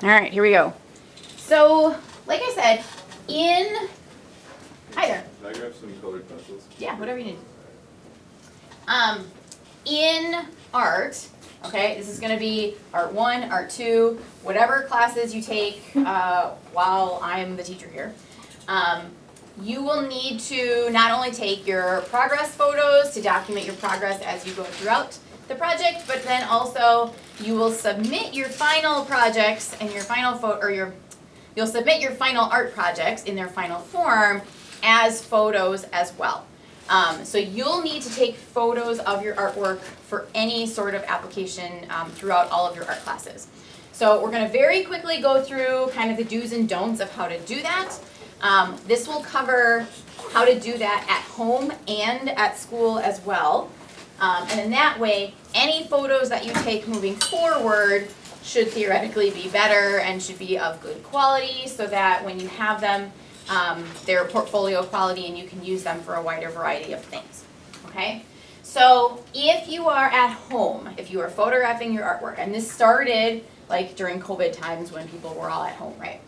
All right, here we go. So, like I said, hi there. Can I grab some colored pencils? Yeah, whatever you need. In art, okay, this is going to be art 1, art 2, whatever classes you take while I'm the teacher here. You will need to not only take your progress photos to document your progress as you go throughout the project, but then also you will submit your final projects and your final you'll submit your final art projects in their final form as photos as well. So you'll need to take photos of your artwork for any sort of application throughout all of your art classes. So we're going to very quickly go through kind of the do's and don'ts of how to do that. This will cover how to do that at home and at school as well. And in that way, any photos that you take moving forward should theoretically be better and should be of good quality so that when you have them, they're portfolio quality and you can use them for a wider variety of things. Okay? So if you are at home, if you are photographing your artwork, and this started like during COVID times when people were all at home, right?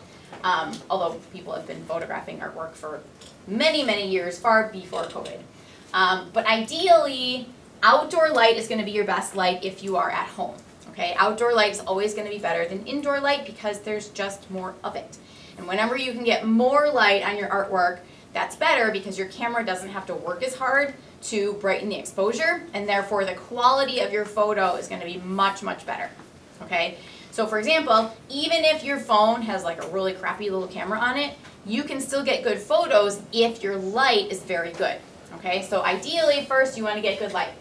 Although people have been photographing artwork for many, many years, far before COVID. But ideally, outdoor light is going to be your best light if you are at home. Okay? Outdoor light is always going to be better than indoor light because there's just more of it. And whenever you can get more light on your artwork, that's better because your camera doesn't have to work as hard to brighten the exposure, and therefore the quality of your photo is going to be much, much better. Okay? So for example, even if your phone has like a really crappy little camera on it, you can still get good photos if your light is very good. Okay? So ideally, first you want to get good light.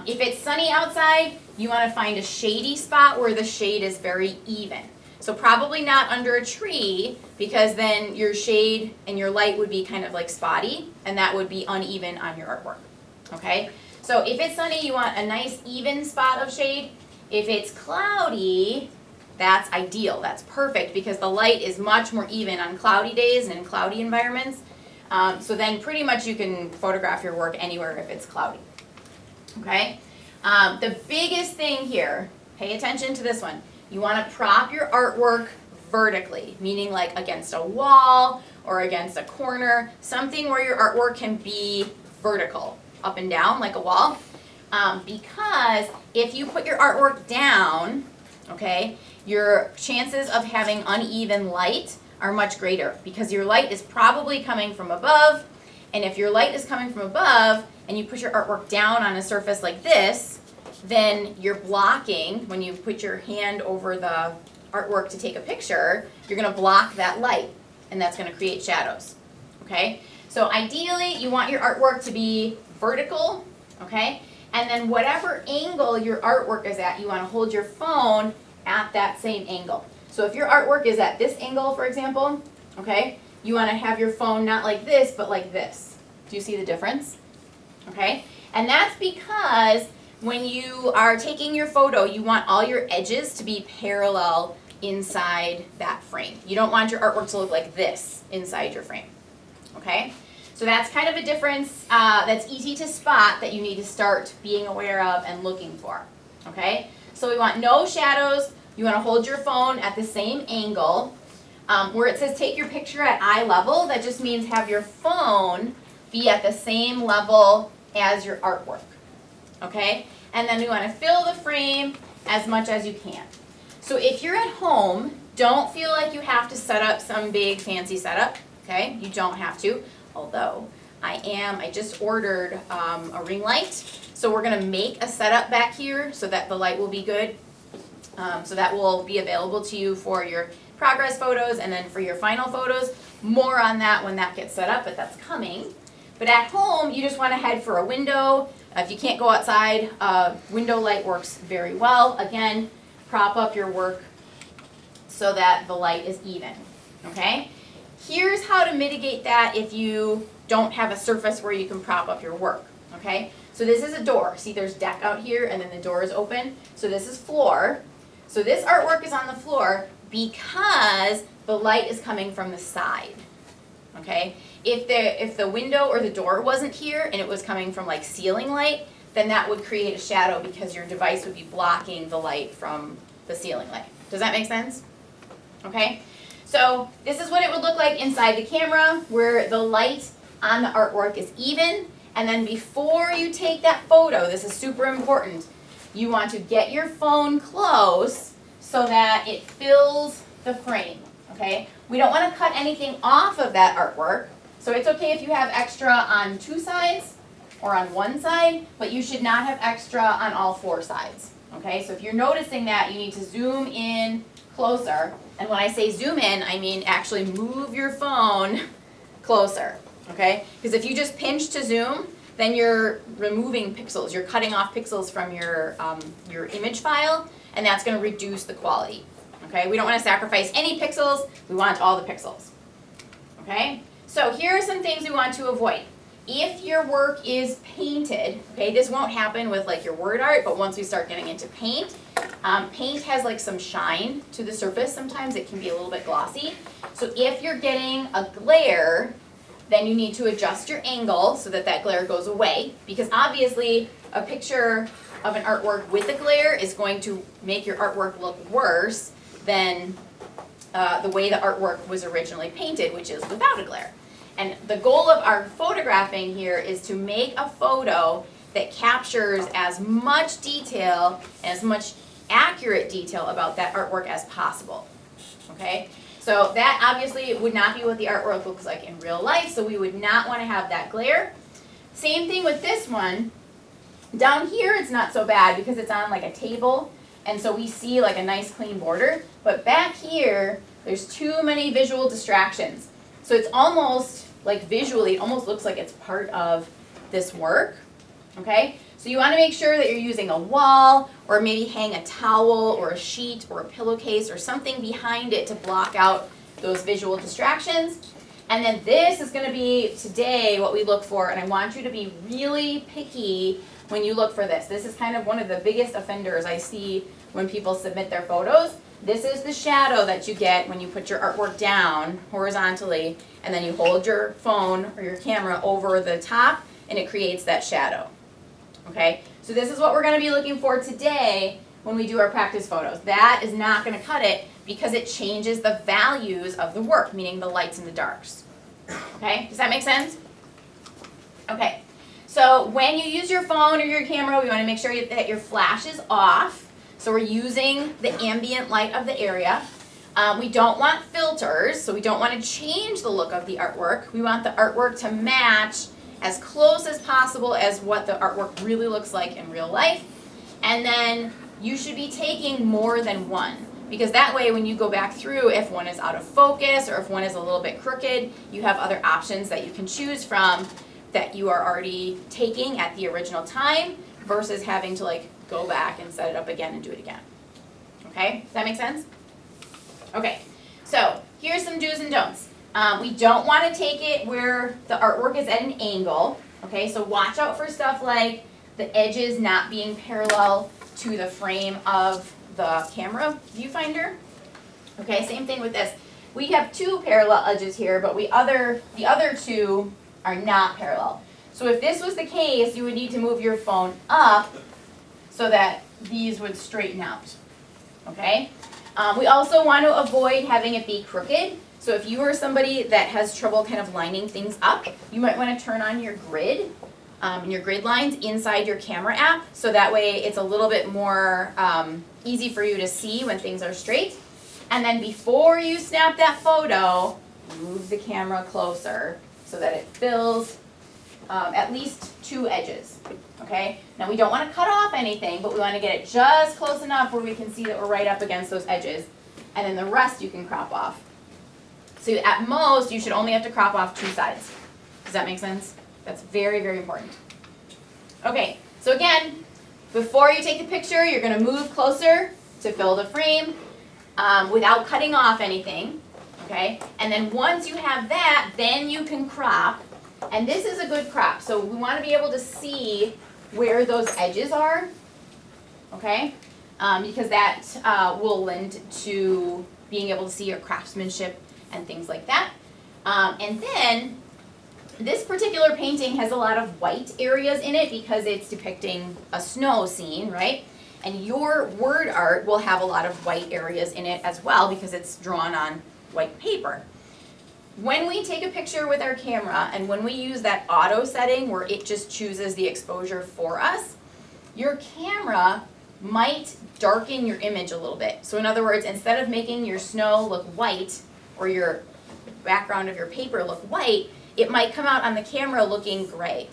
If it's sunny outside, you want to find a shady spot where the shade is very even. So probably not under a tree because then your shade and your light would be kind of like spotty and that would be uneven on your artwork. Okay? So if it's sunny, you want a nice even spot of shade. If it's cloudy, that's ideal. That's perfect because the light is much more even on cloudy days and in cloudy environments. So then pretty much you can photograph your work anywhere if it's cloudy. Okay? The biggest thing here, pay attention to this one. You want to prop your artwork vertically, meaning like against a wall or against a corner, something where your artwork can be vertical, up and down like a wall. Because if you put your artwork down, okay, your chances of having uneven light are much greater because your light is probably coming from above, and if your light is coming from above and you put your artwork down on a surface like this, then you're blocking, when you put your hand over the artwork to take a picture, you're going to block that light, and that's going to create shadows. Okay? So ideally, you want your artwork to be vertical, okay? And then whatever angle your artwork is at, you want to hold your phone at that same angle. So if your artwork is at this angle, for example, okay, you want to have your phone not like this, but like this. Do you see the difference? Okay? And that's because when you are taking your photo, you want all your edges to be parallel inside that frame. You don't want your artwork to look like this inside your frame. Okay? So that's kind of a difference that's easy to spot that you need to start being aware of and looking for. Okay? So we want no shadows. You want to hold your phone at the same angle. Where it says take your picture at eye level, that just means have your phone be at the same level as your artwork. Okay? And then we want to fill the frame as much as you can. So if you're at home, don't feel like you have to set up some big fancy setup. Okay? You don't have to. Although I just ordered a ring light. So we're going to make a setup back here so that the light will be good. So that will be available to you for your progress photos and then for your final photos. More on that when that gets set up, but that's coming. But at home, you just want to head for a window. If you can't go outside, window light works very well. Again, prop up your work so that the light is even. Okay? Here's how to mitigate that if you don't have a surface where you can prop up your work. Okay? So this is a door. See, there's deck out here, and then the door is open. So this is floor. So this artwork is on the floor because the light is coming from the side. Okay? If the window or the door wasn't here and it was coming from like ceiling light, then that would create a shadow because your device would be blocking the light from the ceiling light. Does that make sense? Okay? So this is what it would look like inside the camera, where the light on the artwork is even. And then before you take that photo, this is super important, you want to get your phone close so that it fills the frame, okay? We don't want to cut anything off of that artwork, so it's okay if you have extra on 2 sides or on 1 side, but you should not have extra on all 4 sides, okay? So if you're noticing that, you need to zoom in closer, and when I say zoom in, I mean actually move your phone closer, okay? Because if you just pinch to zoom, then you're removing pixels. You're cutting off pixels from your image file, and that's going to reduce the quality, okay? We don't want to sacrifice any pixels. We want all the pixels, okay? So here are some things we want to avoid. If your work is painted, okay, this won't happen with like your word art, but once we start getting into paint, paint has like some shine to the surface. Sometimes it can be a little bit glossy. So if you're getting a glare, then you need to adjust your angle so that that glare goes away, because obviously a picture of an artwork with a glare is going to make your artwork look worse than the way the artwork was originally painted, which is without a glare. And the goal of our photographing here is to make a photo that captures as much detail and as much accurate detail about that artwork as possible, okay? So that obviously would not be what the artwork looks like in real life, so we would not want to have that glare. Same thing with this one. Down here it's not so bad because it's on like a table, and so we see like a nice clean border, but back here there's too many visual distractions. So it's almost like visually, it almost looks like it's part of this work, okay? So you want to make sure that you're using a wall, or maybe hang a towel or a sheet or a pillowcase or something behind it to block out those visual distractions. And then this is going to be today what we look for, and I want you to be really picky when you look for this. This is kind of one of the biggest offenders I see when people submit their photos. This is the shadow that you get when you put your artwork down horizontally, and then you hold your phone or your camera over the top, and it creates that shadow. Okay, so this is what we're going to be looking for today when we do our practice photos. That is not going to cut it because it changes the values of the work, meaning the lights and the darks. Okay, does that make sense? Okay, so when you use your phone or your camera, we want to make sure that your flash is off. So we're using the ambient light of the area. We don't want filters, so we don't want to change the look of the artwork. We want the artwork to match as close as possible as what the artwork really looks like in real life. And then you should be taking more than one, because that way when you go back through, if one is out of focus or if one is a little bit crooked, you have other options that you can choose from that you are already taking at the original time versus having to like go back and set it up again and do it again. Okay, does that make sense? Okay, so here's some do's and don'ts. We don't want to take it where the artwork is at an angle, okay? So watch out for stuff like the edges not being parallel to the frame of the camera viewfinder. Okay, same thing with this. We have 2 parallel edges here, but the other 2 are not parallel. So if this was the case, you would need to move your phone up so that these would straighten out, okay? We also want to avoid having it be crooked. So if you are somebody that has trouble kind of lining things up, you might want to turn on your grid and your grid lines inside your camera app, so that way it's a little bit more easy for you to see when things are straight. And then before you snap that photo, move the camera closer so that it fills at least 2 edges, okay? Now we don't want to cut off anything, but we want to get it just close enough where we can see that we're right up against those edges, and then the rest you can crop off. So at most, you should only have to crop off 2 sides. Does that make sense? That's very, very important. Okay, so again, before you take the picture, you're going to move closer to fill the frame without cutting off anything, okay? And then once you have that, then you can crop. And this is a good crop, so we want to be able to see where those edges are, okay? Because that will lend to being able to see your craftsmanship and things like that. And then this particular painting has a lot of white areas in it because it's depicting a snow scene, right? And your word art will have a lot of white areas in it as well because it's drawn on white paper. When we take a picture with our camera and when we use that auto setting where it just chooses the exposure for us, your camera might darken your image a little bit. So in other words, instead of making your snow look white or your background of your paper look white, it might come out on the camera looking gray.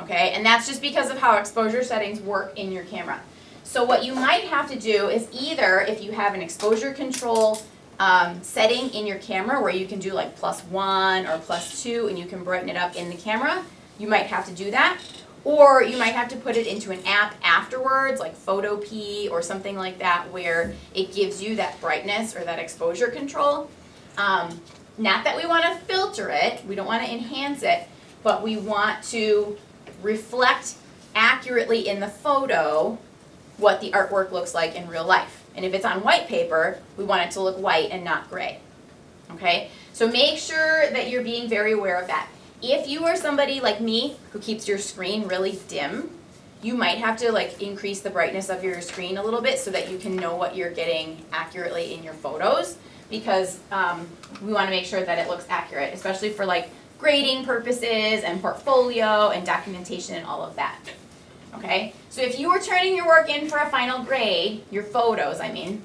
Okay, and that's just because of how exposure settings work in your camera. So what you might have to do is either, if you have an exposure control setting in your camera where you can do like +1 or +2 and you can brighten it up in the camera, you might have to do that. Or you might have to put it into an app afterwards, like Photopea or something like that, where it gives you that brightness or that exposure control. Not that we want to filter it, we don't want to enhance it, but we want to reflect accurately in the photo what the artwork looks like in real life. And if it's on white paper, we want it to look white and not gray. Okay? So make sure that you're being very aware of that. If you are somebody like me who keeps your screen really dim, you might have to like increase the brightness of your screen a little bit so that you can know what you're getting accurately in your photos, because we want to make sure that it looks accurate, especially for like grading purposes and portfolio and documentation and all of that. Okay, so if you were turning your work in for a final grade, your photos I mean,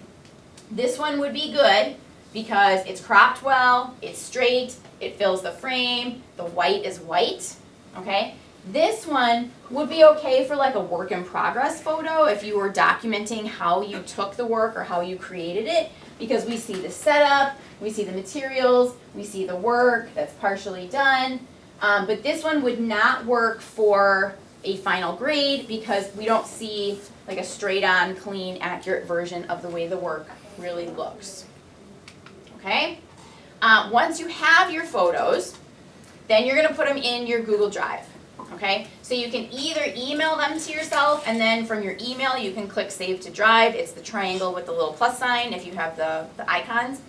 this one would be good because it's cropped well, it's straight, it fills the frame, the white is white, okay? This one would be okay for like a work in progress photo if you were documenting how you took the work or how you created it, because we see the setup, we see the materials, we see the work that's partially done, but this one would not work for a final grade because we don't see like a straight on, clean, accurate version of the way the work really looks. Okay? Once you have your photos, then you're going to put them in your Google Drive. Okay? So you can either email them to yourself, and then from your email you can click Save to Drive. It's the triangle with the little plus sign if you have the icons.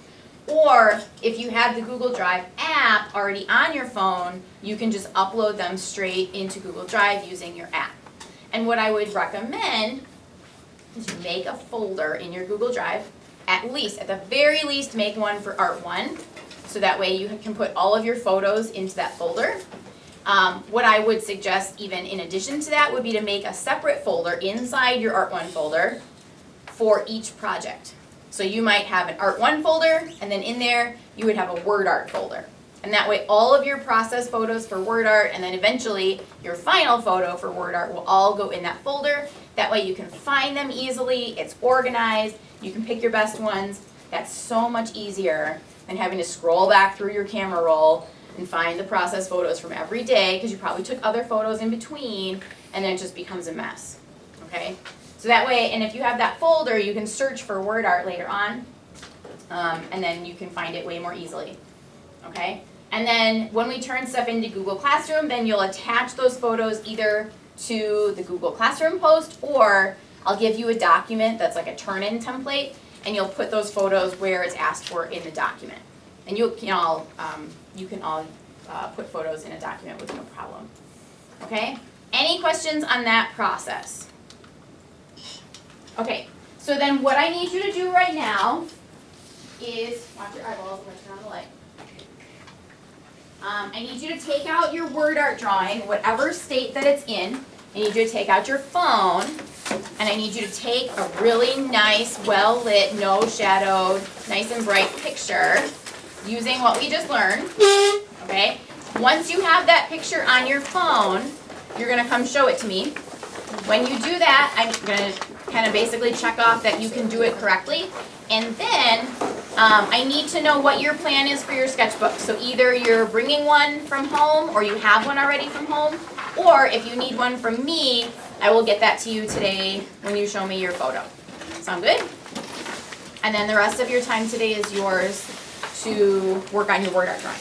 Or if you have the Google Drive app already on your phone, you can just upload them straight into Google Drive using your app. And what I would recommend is you make a folder in your Google Drive, at the very least make one for Art 1, so that way you can put all of your photos into that folder. What I would suggest even in addition to that would be to make a separate folder inside your Art 1 folder for each project. So you might have an Art 1 folder, and then in there you would have a Word Art folder. And that way all of your process photos for Word Art and then eventually your final photo for Word Art will all go in that folder. That way you can find them easily, it's organized, you can pick your best ones. That's so much easier than having to scroll back through your camera roll and find the process photos from every day, because you probably took other photos in between, and then it just becomes a mess. Okay? So that way, and if you have that folder, you can search for Word Art later on, and then you can find it way more easily. Okay? And then when we turn stuff into Google Classroom, then you'll attach those photos either to the Google Classroom post, or I'll give you a document that's like a turn-in template, and you'll put those photos where it's asked for in the document. And you can all put photos in a document with no problem. Okay? Any questions on that process? Okay, so then what I need you to do right now is, watch your eyeballs, I'm going to turn on the light. I need you to take out your Word Art drawing, whatever state that it's in. I need you to take out your phone, and I need you to take a really nice, well-lit, no-shadowed, nice and bright picture using what we just learned, okay? Once you have that picture on your phone, you're going to come show it to me. When you do that, I'm going to kind of basically check off that you can do it correctly, and then I need to know what your plan is for your sketchbook. So either you're bringing one from home, or you have one already from home, or if you need one from me, I will get that to you today when you show me your photo. Sound good? And then the rest of your time today is yours to work on your Word Art drawing.